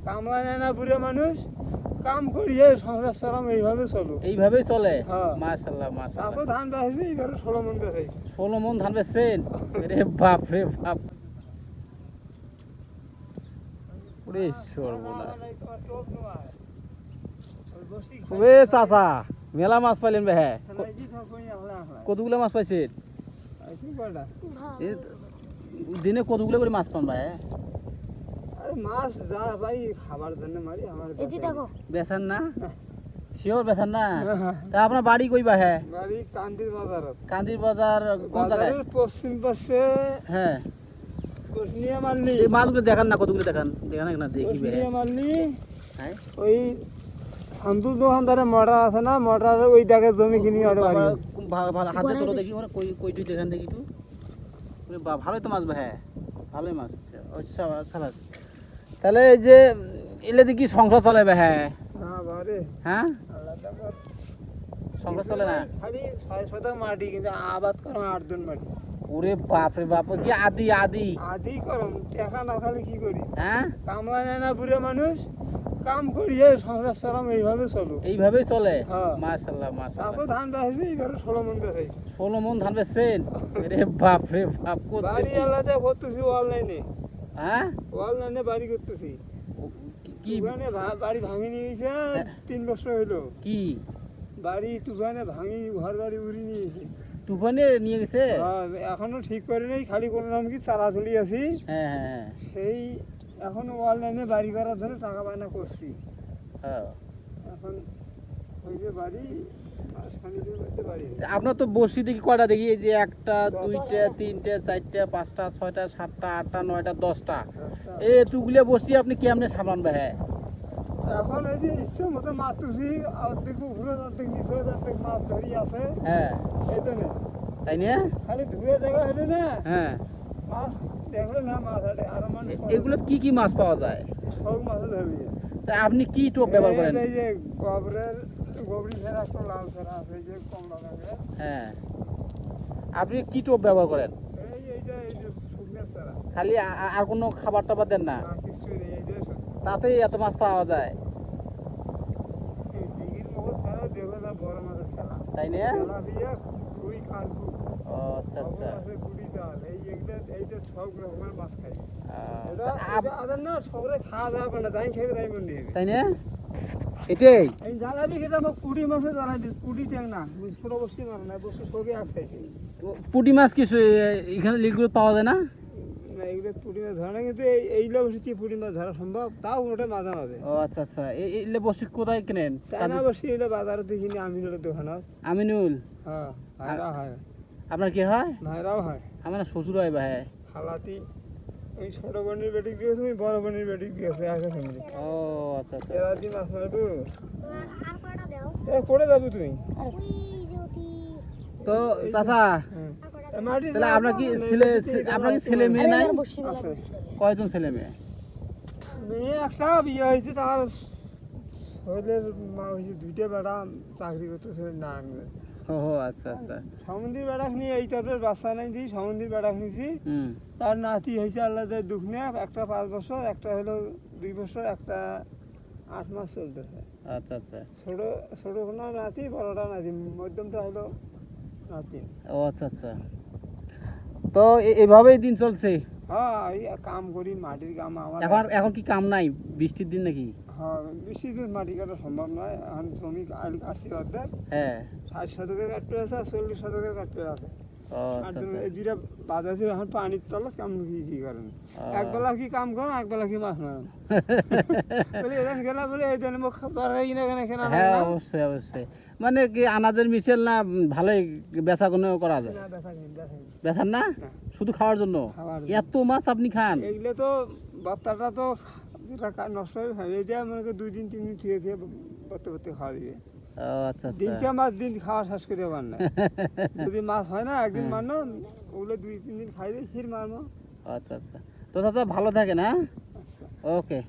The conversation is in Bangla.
কামলা নেয় না বুড়ো মানুষ, কাম করিয়ে সংসার চালাম, এইভাবে চলো। এইভাবেই চলে? হ্যাঁ। মাশাআল্লাহ এত মাশাআল্লাহ। ধান বেঁচেছি, এবারে 16 মন বেঁচেছি। 16 মন ধান বেচছেন? রে বাপ রে বাপ, ওরে সর্বনাশ। ওরে চাচা, মেলা মাছ পাইলেন বে? হ্যাঁ, কতগুলো মাছ পাইছেন? দিনে কতগুলো করে মাছ পান ভাই? মাছ যা ভাই খাবার জন্য মারি, আমার বেচান না? শিওর বেচান না? তা আপনার বাড়ি কই বা? হ্যাঁ, বাড়ি কান্দির বাজার। কান্দির বাজার কোন জায়গায়? পশ্চিম পাশে। হ্যাঁ, বসনিয়া মারলি। এই মাছগুলো দেখান না, কতগুলো দেখান, দেখান না দেখি বে। বসনিয়া মারলি। হ্যাঁ, ওই শান্তু দোকানদারের মোটর আছে না, মোটরের ওই দেখে জমি কিনি ওর বাড়ি। ভালো হাতে তোলো দেখি, ওরা কই কইটুই দেখান দেখি একটু। ওরে বাপ, ভালোই তো মাছ ভাই। হ্যাঁ, ভালোই মাছ আছে। আচ্ছা সাবাস। তাহলে এই যে এলে দেখি সংসার চলে বে? হ্যাঁ না বারে। হ্যাঁ, সংসার চলে না? খালি 6 শতক মাটি, কিন্তু আবাদ করো 8 জন মাটি। ওরে বাপ রে বাপ, কি আদি আদি আদি করম, টাকা না খালি কি করি? হ্যাঁ, কামলা নেয় না বুড়ো মানুষ, কাম করিয়ে সংসার চালাম, এইভাবে চলো। এইভাবেই চলে? হ্যাঁ। মাশাআল্লাহ এত মাশাআল্লাহ। ধান বেঁচেছি, এবারে 16 মন বেঁচেছি। 16 মন ধান বেচছেন? রে বাপ রে বাপ, বাড়ি আলাদা করতেছি অনলাইনে। হ্যাঁ, অনলাইনে বাড়ি করতেছি। কি ওখানে বাড়ি ভাঙি নিয়েছে, 3 বছর হইলো। কি বাড়ি তুফানে ভাঙি, ঘর বাড়ি উড়ি নিয়েছে। তুফানে নিয়ে গেছে? এখনো ঠিক করে নেই, খালি কোনো নাম কি চালাচলি আছি। হ্যাঁ হ্যাঁ সেই এখন অনলাইনে বাড়ি করার জন্য টাকা বায়না করছি। হ্যাঁ। এখন হইবে বাড়ি, মাসখানেকের মধ্যে বাড়ি হবে। আপনার তো বসি দেখি কয়টা দেখি, এই যে 1টা 2টা 3টে 4টে 5টা 6টা 7টা 8টা 9টা 10টা, এই এতগুলো বসি আপনি কেমনে সামলান ভাই? হ্যাঁ, এখন এই যে ইচ্ছে মতো মাছ তুলছি, অর্ধেক পুকুরে অর্ধেক নিচে অর্ধেক মাছ ধরি আছে। হ্যাঁ, এই তো না, তাই না? খালি ধুয়ে জায়গা হলে না হ্যাঁ, মাছ দেখলে না, মাছ হাটে আর মানে এগুলো কি কি মাছ পাওয়া যায়? সব মাছ ধরবি। তা আপনি কি টোপ ব্যবহার করেন? এই যে গোবরি ছাড়া একটা লাল ছাড়া আছে, এই যে কমলা রঙের। হ্যাঁ, আপনি কি টোপ ব্যবহার করেন? এই যে শুকনো ছাড়া, খালি আর কোনো খাবার টাবার দেন না? আর কিছু নেই। এই যে তাতেই এত মাছ পাওয়া যায়? দিঘির মতো খেলা দেখবে না, বড় মাছের খেলা। তাই না? তেলাপিয়া, রুই, কালকু, ও আচ্ছা আচ্ছা। আছে গুড়ি জাল, এইটা সব রকমের মাছ খাই। তা আদার না সবরে খাওয়া যাবে না, তাই খেয়ে তাই মনে হবে। তাই না? এটাই এই জ্বালাবি খেতে আমার কুড়ি মাসে জ্বালাবি, কুড়ি ট্যাং না, পুরো বসি মারে না, বসে সবই আখ খাইছে। পুঁটি মাছ কিছু এখানে লিগুলো পাওয়া যায় না? না, এগুলো পুঁটি মাছ ধরে না, কিন্তু এইগুলো বসে কি পুঁটি মাছ ধরা সম্ভব, তাও ওটা মাঝে মাঝে। ও আচ্ছা আচ্ছা। এলে বসি কোথায় কেনেন? চায়না বসি এটা বাজারে দেখিনি, আমিনুলের দোকানত। আমিনুল? হ্যাঁ, ভাইরা হয়। আপনার কি হয়? ভাইরাও হয়। আমার না শ্বশুর হয় ভাই। খালাতি ওই ছোট বোনের বেটিক দিয়েছে, ওই বড় বোনের বেটিক দিয়েছে, আছে ফ্যামিলি। ও আচ্ছা আচ্ছা। এরা দিন মাছ মারবো, করে যাবো তুই। তো চাচা, মাটি তাহলে আপনার কি ছেলে মেয়ে নাই? আছে। কয়জন ছেলে মেয়ে? মেয়ে একটা বিয়ে হয়েছে, তার শরীরের মা হয়েছে, 2টা বেটা চাকরি করতেছে না। ও আচ্ছা আচ্ছা। সমুদ্রের বেড়াক নিয়ে এই টাইপের বাচ্চা নাই দিই, সমুদ্রের বেড়াক নিয়েছি। হুম। তার নাতি হয়েছে আল্লাহদের দুঃখ নিয়ে, একটা 5 বছর, একটা হলো 2 বছর, একটা 8 মাস চলতেছে। আচ্ছা আচ্ছা। ছোটটা নাতি, বড়টা নাতি, মধ্যমটা হলো নাতি। ও আচ্ছা আচ্ছা। তো এভাবেই দিন চলছে? হ্যাঁ, এই কাম করি, মাটির কাম আমার। এখন কি কাম নাই? বৃষ্টির দিন নাকি? হ্যাঁ, বেশি দিন মাটি কাটা সম্ভব নয়। এখন জমি কাটছি অর্ধেক, হ্যাঁ। 60 শতকের কাটতে আছে, আর 40 শতকের কাটতে আছে। ও আচ্ছা আচ্ছা। এই 2টা বাজারে এখন পানির তলা কেমন কি করেন, ও। একবেলা কি কাম করেন, একবেলা কি মাছ মারেন। বলে এদিন গেলা, বলে এই দিন মুখ তরকারি কিনে কেনা হ্যাঁ অবশ্যই অবশ্যই। মানে কি আনাজের মিশেল না, ভালোই বেচা কোনো করা যায়? বেচার না, শুধু খাওয়ার জন্য? এত মাছ আপনি খান? এগুলো তো বাচ্চাটা তো যেটা নষ্ট হয়ে ফেলে, এটা মনে করি 2 দিন 3 দিন থিয়ে করতে খাওয়া দিবে। ও আচ্ছা আচ্ছা। দিনকে মাছ দিন খাওয়া শেষ করে পার না। যদি মাছ হয় না, একদিন মারনো, ওগুলো 2-3 দিন খাইবে, ফির মারবো। আচ্ছা আচ্ছা। তো চাচা ভালো থাকেন। হ্যাঁ, ওকে।